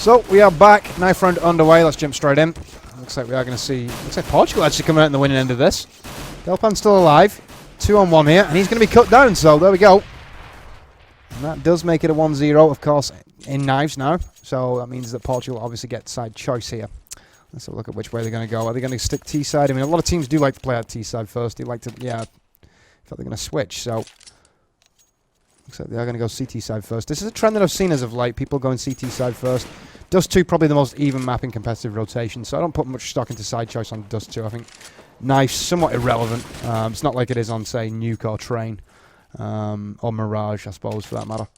So we are back. Knife round underway. Let's jump straight in. Looks like we are going to see. Looks like Portugal actually coming out in the winning end of this. Delpan's still alive. 2-on-1 here, and he's going to be cut down. So there we go. And that does make it a 1-0, of course, in knives now. So that means that Portugal obviously get side choice here. Let's have a look at which way they're going to go. Are they going to stick T-side? I mean, a lot of teams do like to play out T-side first. They like to, yeah, I thought they're going to switch. So looks like they are going to go CT side first. This is a trend that I've seen as of late. People going CT side first. Dust 2 probably the most even mapping competitive rotation. So I don't put much stock into side choice on Dust 2. I think knives somewhat irrelevant. It's not like it is on, say, Nuke or Train. Or Mirage, I suppose, for that matter.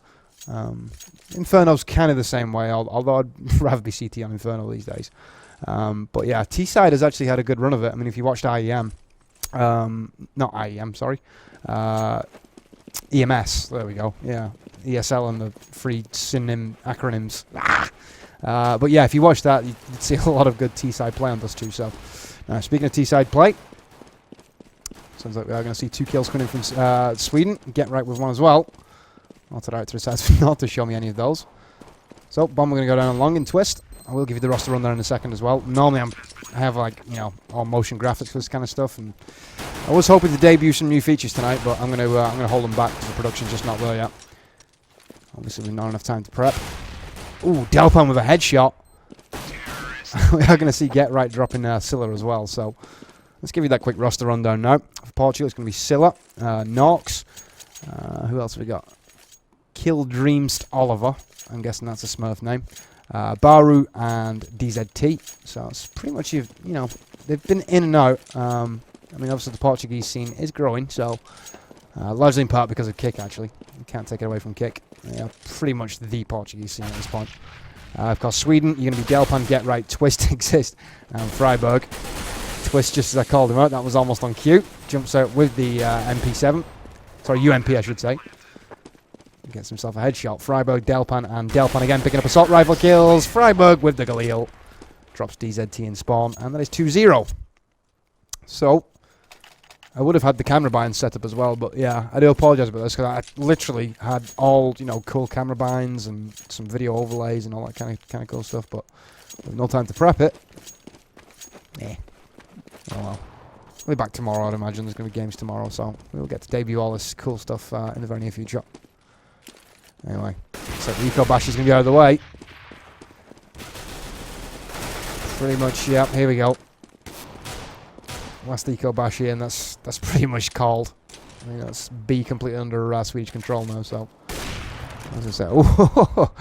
Inferno's kind of the same way, although I'd rather be CT on Inferno these days. But yeah, T-side has actually had a good run of it. I mean, if you watched IEM, not IEM, sorry, EMS, there we go, yeah, ESL and the free synonym acronyms. But yeah, if you watch that, you'd see a lot of good T-side play on Dust 2. So, speaking of T-side play, sounds like we are going to see 2 kills coming in from Sweden. Get right with one as well. Not to the side, not to show me any of those. So, bomb, we're going to go down on long and twist. I will give you the roster run there in a second as well. Normally, I have, like, you know, all motion graphics for this kind of stuff, and I was hoping to debut some new features tonight, but I'm going to hold them back because the production's just not there yet. Obviously, we've not enough time to prep. Ooh, Delpan with a headshot. We are going to see Get Right dropping Scylla as well. So let's give you that quick roster rundown now. For Portugal, it's going to be Scylla, Nox. Who else have we got? Kill Dreamst Oliver. I'm guessing that's a Smurf name. Baru and DZT. So it's pretty much, you know, they've been in and out. I mean, obviously the Portuguese scene is growing, so largely in part because of Kick, actually. You can't take it away from Kick. Yeah, pretty much the Portuguese scene at this point. Of course, Sweden, you're going to be Delpan, Get Right, Twist, Exist, and Freiburg. Twist, just as I called him out, that was almost on cue. Jumps out with the MP7. Sorry, UMP, I should say. Gets himself a headshot. Freiburg, Delpan, and Delpan again picking up assault rifle kills. Freiburg with the Galil. Drops DZT in spawn, and that is 2-0. So, I would have had the camera binds set up as well, but yeah, I do apologise about this because I literally had all, you know, cool camera binds and some video overlays and all that kind of cool stuff, but with no time to prep it. Oh well. We'll be back tomorrow, I'd imagine. There's going to be games tomorrow, so we'll get to debut all this cool stuff in the very near future. Anyway, so the Eco Bash is going to be out of the way. Pretty much, yeah, here we go. Last Eco Bash here, and that's pretty much called. I mean, that's B completely under Swedish control now, so. As I said, well,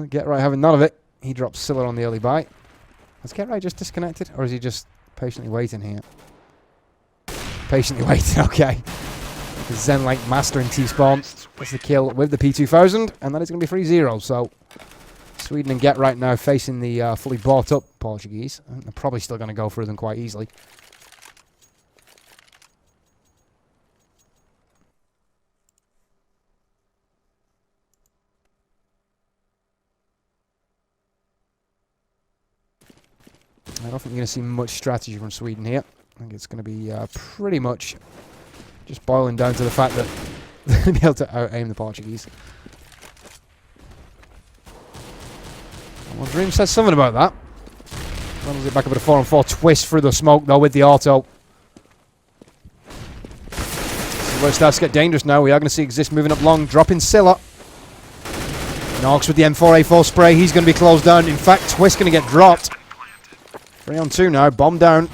Get Right having none of it. He drops Scylla on the early buy. Has Get Right just disconnected, or is he just patiently waiting here? Patiently waiting, okay. The Zen Link Master in T-spawn gets the kill with the P2000, and that is going to be 3-0. So Sweden and Get Right now facing the fully bought up Portuguese. They're probably still going to go through them quite easily. I don't think you're going to see much strategy from Sweden here. I think it's going to be pretty much just boiling down to the fact that they're going to be able to out-aim the Portuguese. Well, Dream says something about that. Runs it back up at a 4-on-4 twist through the smoke, though, with the auto. This is where it starts to get dangerous now. We are going to see Exist moving up long, dropping Scylla. Nox with the M4A4 spray. He's going to be closed down. In fact, Twist going to get dropped. 3-on-2 now. Bomb down.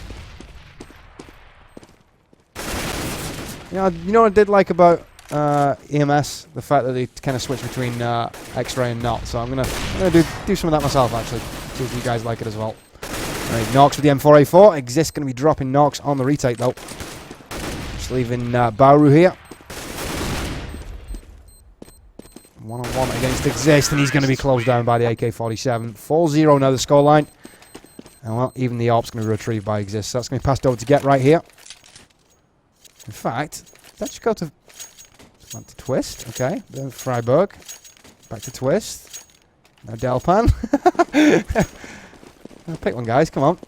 You know what I did like about EMS? The fact that they kind of switch between X-Ray and Not. So I'm gonna do some of that myself, actually. See if you guys like it as well. Alright, Nox with the M4A4. Exist going to be dropping Nox on the retake, though. Just leaving Bauru here. 1-on-1 against Exist, and he's going to be closed down by the AK-47. 4-0 now the scoreline. And well, even the AWP's going to be retrieved by Exist. So that's going to be passed over to Get Right here. In fact, let's just go to Twist. Okay, then Freiburg. Back to Twist. Now Delpan. Pick one, guys. Come on.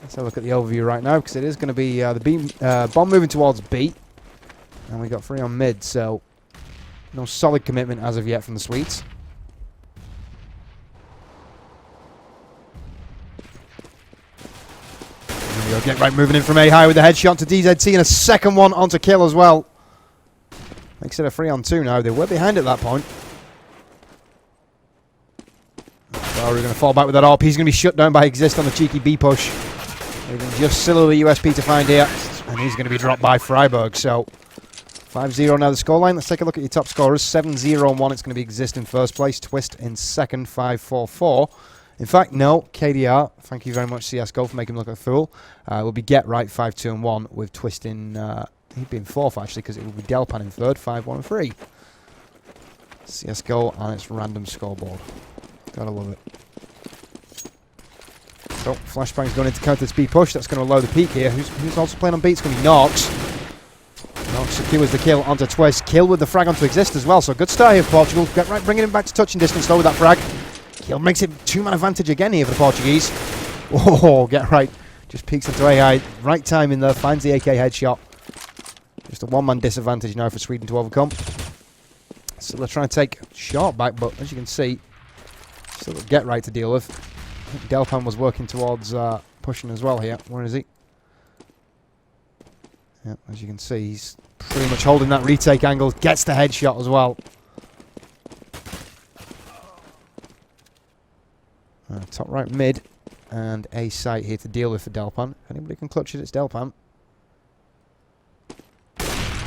Let's have a look at the overview right now, because it is going to be the B, bomb moving towards B. And we got 3 on mid, so no solid commitment as of yet from the Swedes. There we go. Get right moving in from A high with the headshot to DZT and a second one onto kill as well. Makes it a 3-on-2 now. They were behind at that point. Well, we're going to fall back with that AWP. He's going to be shut down by Exist on the cheeky B push. Just silo the USP to find here. And he's going to be dropped by Freiburg. So 5-0 now the scoreline. Let's take a look at your top scorers. 7-0-1. It's going to be Exist in first place. Twist in second. 5-4-4. In fact, no. KDR. Thank you very much, CSGO, for making him look like a fool. Will be Get Right 5-2-1 with Twist in... he'd be in fourth, actually, because it will be Delpan in third. 5-1-3. CSGO on its random scoreboard. Gotta love it. So, Flashbang's going into counter speed push. That's going to allow the peak here. Who's also playing on beat? It's going to be Nox. Nox secures the kill onto Twist. Kill with the frag onto Exist as well. So, good start here for Portugal. Get right, bringing him back to touching distance though with that frag. Kill makes it 2-man advantage again here for the Portuguese. Oh, Get Right. Just peeks into AI. Right time in there. Finds the AK headshot. Just a 1-man disadvantage now for Sweden to overcome. So, they're trying to take short back, but as you can see, still got Get Right to deal with. I think Delpan was working towards pushing as well here. Where is he? Yeah, as you can see, he's pretty much holding that retake angle. Gets the headshot as well. Top right mid. And a site here to deal with for Delpan. If anybody can clutch it, it's Delpan.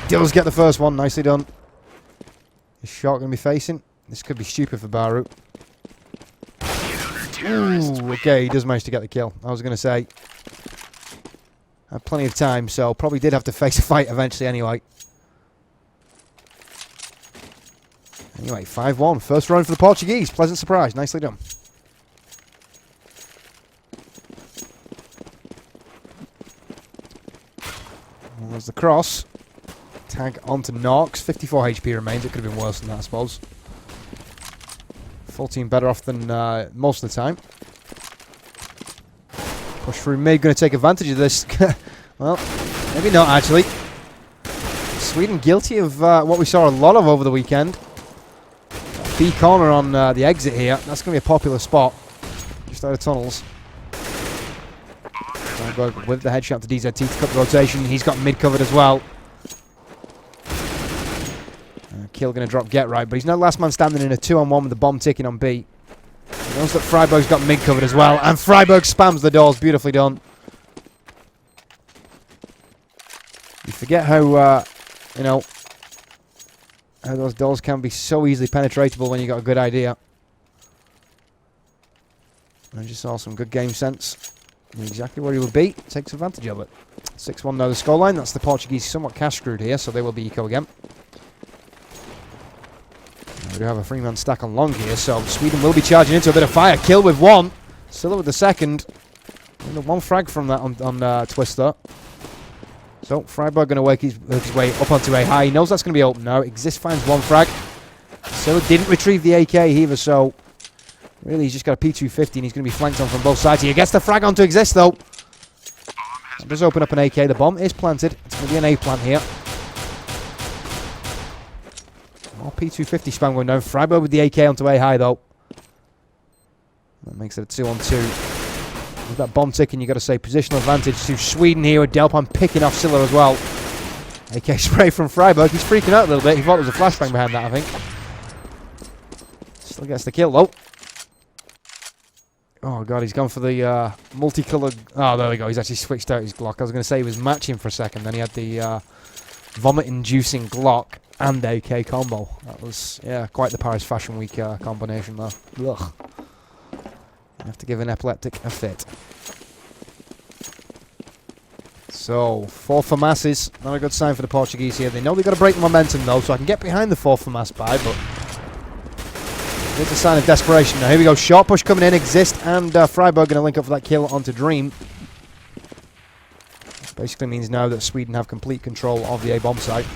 Does get the first one. Nicely done. Is Shark going to be facing? This could be stupid for Baru. Ooh, okay, he does manage to get the kill. I was going to say, had plenty of time, so probably did have to face a fight eventually anyway. Anyway, 5-1. First round for the Portuguese. Pleasant surprise. Nicely done. Well, there's the cross. Tag onto Nox. 54 HP remains. It could have been worse than that, I suppose. Full team better off than most of the time. Push through mid, going to take advantage of this. Well, maybe not actually. Sweden guilty of what we saw a lot of over the weekend. B corner on the exit here. That's going to be a popular spot. Just out of tunnels. With the headshot to DZT to cut the rotation. He's got mid covered as well. Kill going to drop Get Right, but he's no last man standing in a 2-on-1 with the bomb ticking on B. He knows that Freiburg's got mid covered as well, and Freiburg spams the doors. Beautifully done. You forget how, how those doors can be so easily penetratable when you got a good idea. I just saw some good game sense. Knew exactly where he would be. Takes advantage of it. 6-1 now the scoreline. That's the Portuguese somewhat cash screwed here, so they will be eco again. We do have a 3-man stack on long here, so Sweden will be charging into a bit of fire. Kill with one. Still with the second. And the one frag from that on Twister. So Freiburg going to work his way up onto a high. He knows that's going to be open now. Exist finds one frag. Still didn't retrieve the AK either, so really he's just got a P250 and he's going to be flanked on from both sides. He gets the frag onto Exist though. That does open up an AK. The bomb is planted. It's going to be an A plant here. More P250 spam going down. Freiburg with the AK onto A high though. That makes it a 2-on-2. With that bomb ticking, you've got to say positional advantage to Sweden here with Delpan picking off Silla as well. AK spray from Freiburg. He's freaking out a little bit. He thought there was a flashbang behind that, I think. Still gets the kill though. Oh god, he's gone for the multicoloured... Oh, there we go. He's actually switched out his Glock. I was going to say he was matching for a second. Then he had the vomit-inducing Glock and AK combo. That was, yeah, quite the Paris Fashion Week combination there. Ugh. You have to give an epileptic a fit. So, 4 for masses. Not a good sign for the Portuguese here. They know they've got to break the momentum though, so I can get behind the 4 for mass buy, but it's a sign of desperation. Now here we go. Short push coming in. Exist and Freiburg going to link up for that kill onto Dream. Basically means now that Sweden have complete control of the A bomb site.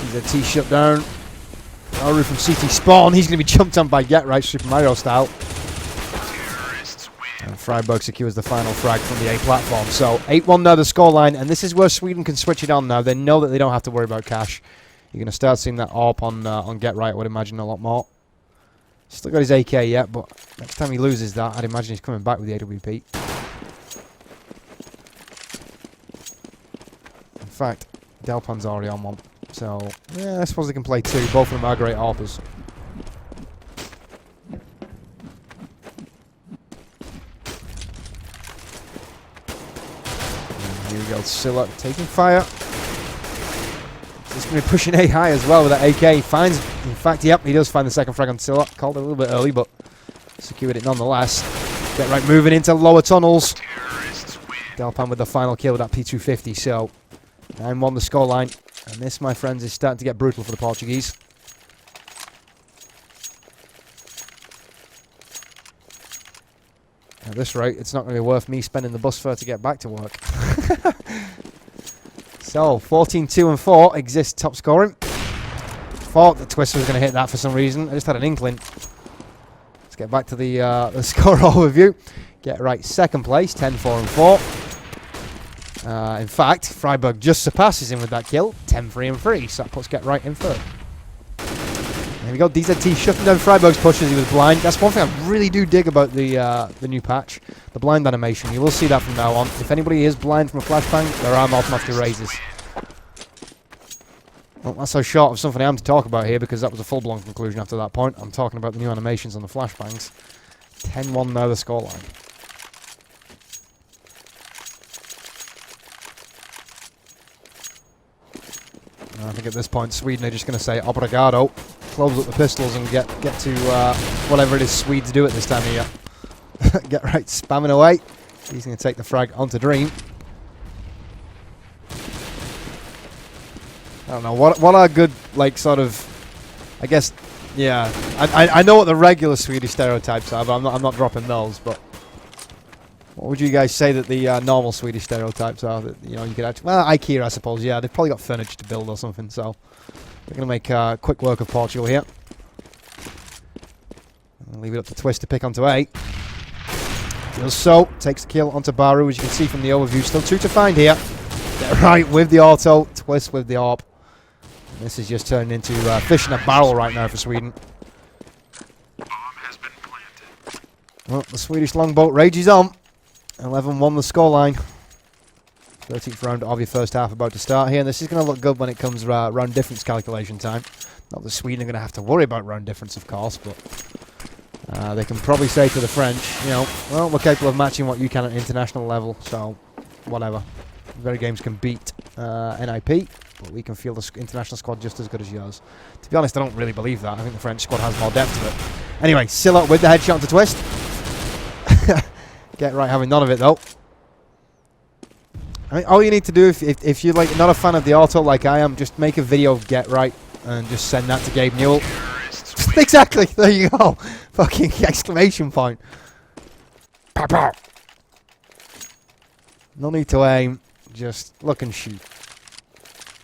He's a T shut down. Aru from CT spawn. He's going to be jumped on by Get Right, Super Mario style. And Freiburg secures the final frag from the A platform. So 8-1 now the scoreline, and this is where Sweden can switch it on now. They know that they don't have to worry about cash. You're going to start seeing that AWP on Get Right, I would imagine, a lot more. Still got his AK yet, but next time he loses that, I'd imagine he's coming back with the AWP. In fact, Delpan's already on one. So, yeah, I suppose they can play 2. Both of them are great AWPers. And here we go, Scylla taking fire. He's going to be pushing A high as well with that AK. He finds, in fact, yep, he does find the second frag on Scylla. Called it a little bit early, but secured it nonetheless. Get right moving into lower tunnels. Delpan with the final kill with that P250. So, 9-1 the scoreline. And this, my friends, is starting to get brutal for the Portuguese. At this rate, it's not going to be worth me spending the bus fare to get back to work. So, 14-2-4 exists top scoring. Thought the Twister was going to hit that for some reason. I just had an inkling. Let's get back to the score overview. Get right, second place, 10-4-4. In fact, Freiburg just surpasses him with that kill, 10-3-3. So that puts Get Right in third. There we go, DZT shutting down Freiburg's pushes. He was blind. That's one thing I really do dig about the new patch, the blind animation. You will see that from now on. If anybody is blind from a flashbang, their arm automatically raises. Well, that's so short of something I am to talk about here, because that was a full-blown conclusion after that point. I'm talking about the new animations on the flashbangs. 10-1 now the scoreline. I think at this point Sweden are just going to say obrigado, close up the pistols and get to whatever it is Swedes do at this time of year. Get right, spamming away. He's going to take the frag onto Dream. I don't know, what are good, like, sort of, I guess, yeah, I know what the regular Swedish stereotypes are, but I'm not dropping those, but what would you guys say that the normal Swedish stereotypes are? That, you know, you could actually, well, IKEA, I suppose. Yeah, they've probably got furniture to build or something. So they're going to make quick work of Portugal here. I'll leave it up to Twist to pick onto A. Does so. Takes the kill onto Baru, as you can see from the overview. Still 2 to find here. Get right with the auto. Twist with the AWP. And this is just turned into fish in a barrel right now for Sweden. Well, the Swedish longboat rages on. 11-1 the scoreline. 13th round of your first half about to start here. And this is going to look good when it comes round difference calculation time. Not that Sweden are going to have to worry about round difference, of course, but they can probably say to the French, you know, well, we're capable of matching what you can at international level, so whatever. Very games can beat NIP, but we can field the international squad just as good as yours. To be honest, I don't really believe that. I think the French squad has more depth to it. Anyway, Scylla with the headshot to Twist. Get Right having none of it, though. I mean, all you need to do, if you're like not a fan of the auto like I am, just make a video of Get Right and just send that to Gabe Newell. Exactly, there you go. Fucking exclamation point. Pow, pow. No need to aim, just look and shoot.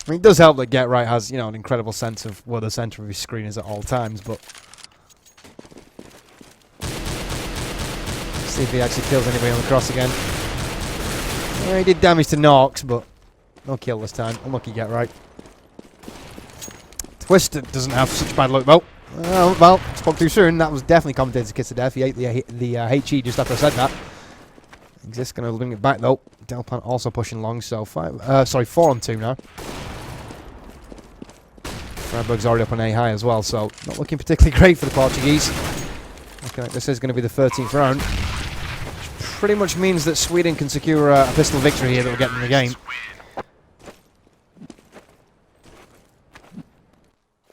I mean, it does help that Get Right has, you know, an incredible sense of where the center of his screen is at all times, but see if he actually kills anybody on the cross again. He did damage to Nox, but no kill this time. Unlucky Get Right. Twisted doesn't have such bad luck, though. Well, spoke too soon. That was definitely commentator's kiss to death. He ate the HE just after I said that. Exist going to bring it back, though. Delpan also pushing long, so 4 on 2 now. Freiburg's already up on A high as well, so not looking particularly great for the Portuguese. Looking like this is going to be the 13th round. Pretty much means that Sweden can secure a pistol victory here that will get them the game.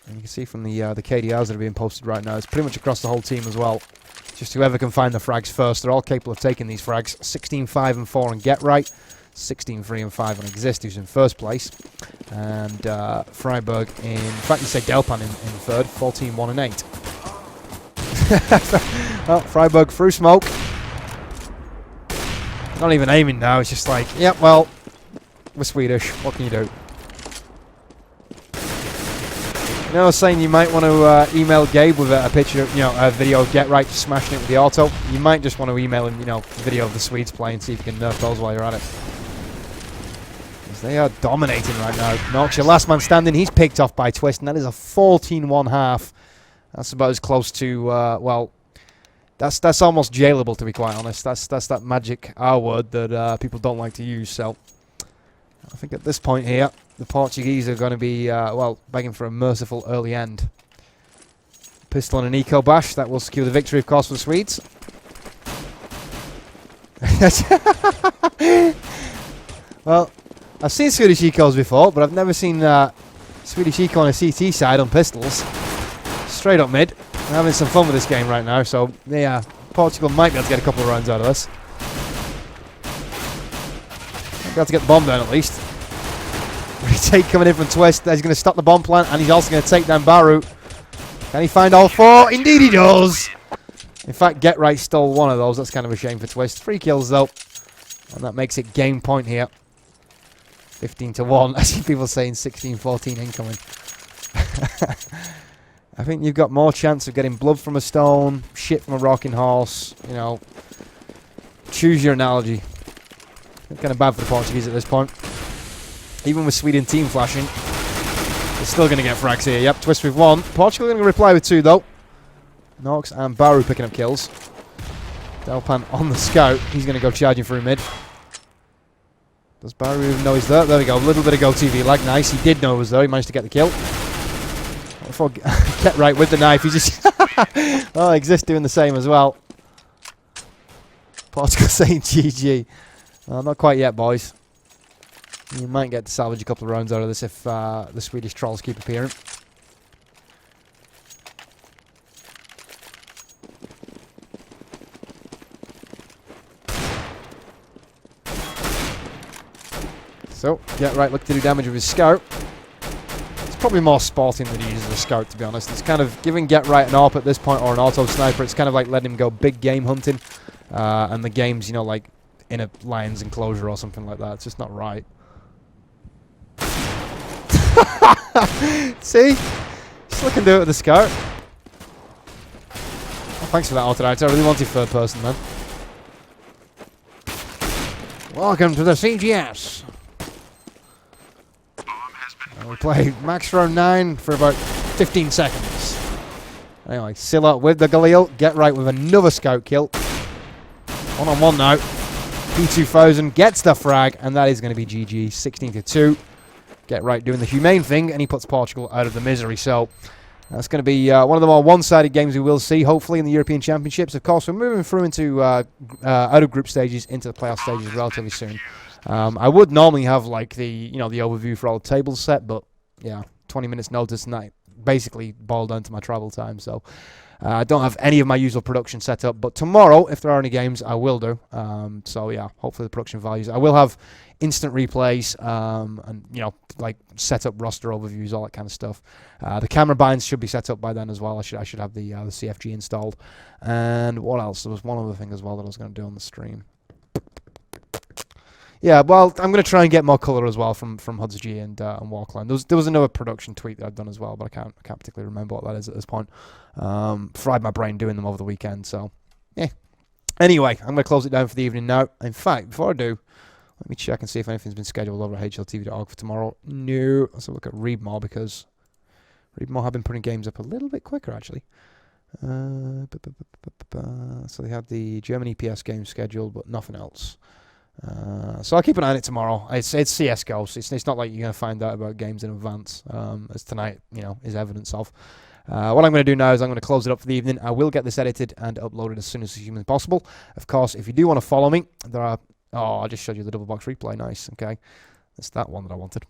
And you can see from the KDRs that are being posted right now, it's pretty much across the whole team as well. Just whoever can find the frags first. They're all capable of taking these frags. 16-5-4 on Get Right. 16-3-5 on Exist, who's in first place. And Freiburg in fact, you say Delpan in third. 14-1-8. Well, Freiburg through smoke. Not even aiming now, it's just like, yep, well, we're Swedish, what can you do? You know, I was saying you might want to email Gabe with a picture, you know, a video of Get Right just smashing it with the auto. You might just want to email him, you know, a video of the Swedes playing, see if you can nerf those while you're at it. Because they are dominating right now. Nox, your last man standing, he's picked off by Twist, and that is a 14-1 half. That's about as close to, well, that's almost jailable, to be quite honest. That's that magic R word that people don't like to use. So I think at this point here, the Portuguese are going to be, well, begging for a merciful early end. Pistol and an eco bash. That will secure the victory, of course, for the Swedes. Well, I've seen Swedish ecos before, but I've never seen Swedish eco on a CT side on pistols. Straight up mid. I'm having some fun with this game right now, so yeah, Portugal might be able to get a couple of rounds out of this. Might be able to get the bomb down at least. Retake coming in from Twist. He's going to stop the bomb plant, and he's also going to take down Baru. Can he find all four? Indeed he does! In fact, Get Right stole one of those. That's kind of a shame for Twist. 3 kills though. And that makes it game point here. 15-1. I see people saying 16-14 incoming. I think you've got more chance of getting blood from a stone, shit from a rocking horse, you know. Choose your analogy. Kind of bad for the Portuguese at this point. Even with Sweden team flashing, they're still going to get frags here. Yep, Twist with 1. Portugal going to reply with 2 though. Nox and Baru picking up kills. Delpan on the scout. He's going to go charging through mid. Does Baru even know he's there? There we go. A little bit of Go TV lag. Nice. He did know he was there. He managed to get the kill. Before Get Right with the knife. He just... oh, Exist doing the same as well. Portugal saying GG. Well, not quite yet, boys. You might get to salvage a couple of rounds out of this if the Swedish trolls keep appearing. So, Get Right looking to do damage with his scout. It's probably more sporting than he uses a scout, to be honest. It's kind of giving Get Right an AWP at this point, or an auto sniper. It's kind of like letting him go big game hunting. And the game's, you know, like in a lion's enclosure or something like that. It's just not right. See? Just look and do it with the scout. Oh, thanks for that auto. I really wanted third person then. Welcome to the CGS. We play max round 9 for about 15 seconds. Anyway, Silla with the Galil. Get Right with another scout kill. 1-on-1 now. P2000 gets the frag, and that is going to be GG. 16-2. Get Right doing the humane thing, and he puts Portugal out of the misery. So that's going to be one of the more one-sided games we will see, hopefully, in the European Championships. Of course, we're moving through into out of group stages into the playoff stages relatively soon. I would normally have like the the overview for all the tables set, but yeah, 20 minutes notice, and that basically boiled down to my travel time. So I don't have any of my usual production set up, but tomorrow, if there are any games, I will do. So yeah, hopefully the production values. I will have instant replays and like set up roster overviews, all that kind of stuff. The camera binds should be set up by then as well. I should have the CFG installed. And what else? There was one other thing as well that I was going to do on the stream. Yeah, well, I'm going to try and get more colour as well from Hud's G and Walkline. There was another production tweet that I'd done as well, but I can't particularly remember what that is at this point. Fried my brain doing them over the weekend, so yeah. Anyway, I'm going to close it down for the evening now. In fact, before I do, let me check and see if anything's been scheduled over at HLTV.org for tomorrow. No. Let's have a look at Readmore, because Readmore have been putting games up a little bit quicker, actually. So they have the German EPS game scheduled, but nothing else. So I'll keep an eye on it tomorrow. It's CSGO, so it's not like you're going to find out about games in advance, as tonight, is evidence of. What I'm going to do now is I'm going to close it up for the evening. I will get this edited and uploaded as soon as humanly possible. Of course, if you do want to follow me, there are... Oh, I just showed you the double box replay. Nice. Okay, that's that one that I wanted.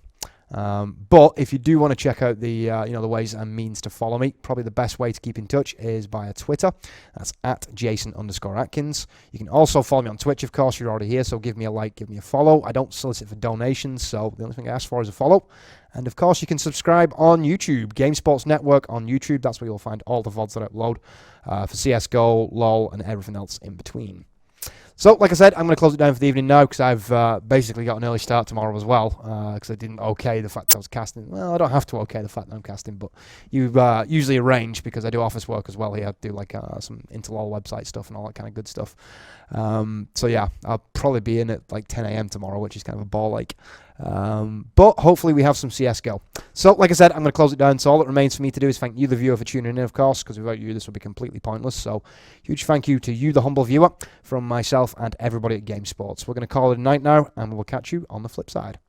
But if you do want to check out the the ways and means to follow me, probably the best way to keep in touch is via Twitter. That's at Jason_Atkins. You can also follow me on Twitch, of course. You're already here, so give me a like, give me a follow. I don't solicit for donations, so the only thing I ask for is a follow. And of course, you can subscribe on YouTube, GameSports Network on YouTube. That's where you'll find all the VODs that I upload for CSGO, LOL, and everything else in between. So, like I said, I'm going to close it down for the evening now because I've basically got an early start tomorrow as well because I didn't okay the fact I was casting. Well, I don't have to okay the fact that I'm casting, but you usually arrange because I do office work as well here. I do like some Interlol website stuff and all that kind of good stuff. So, yeah, I'll probably be in at like 10 a.m. tomorrow, which is kind of a ball ache. But hopefully we have some CSGO. So, like I said, I'm going to close it down. So all that remains for me to do is thank you, the viewer, for tuning in, of course, because without you, this would be completely pointless. So, huge thank you to you, the humble viewer, from myself and everybody at GameSports. We're going to call it a night now, and we'll catch you on the flip side.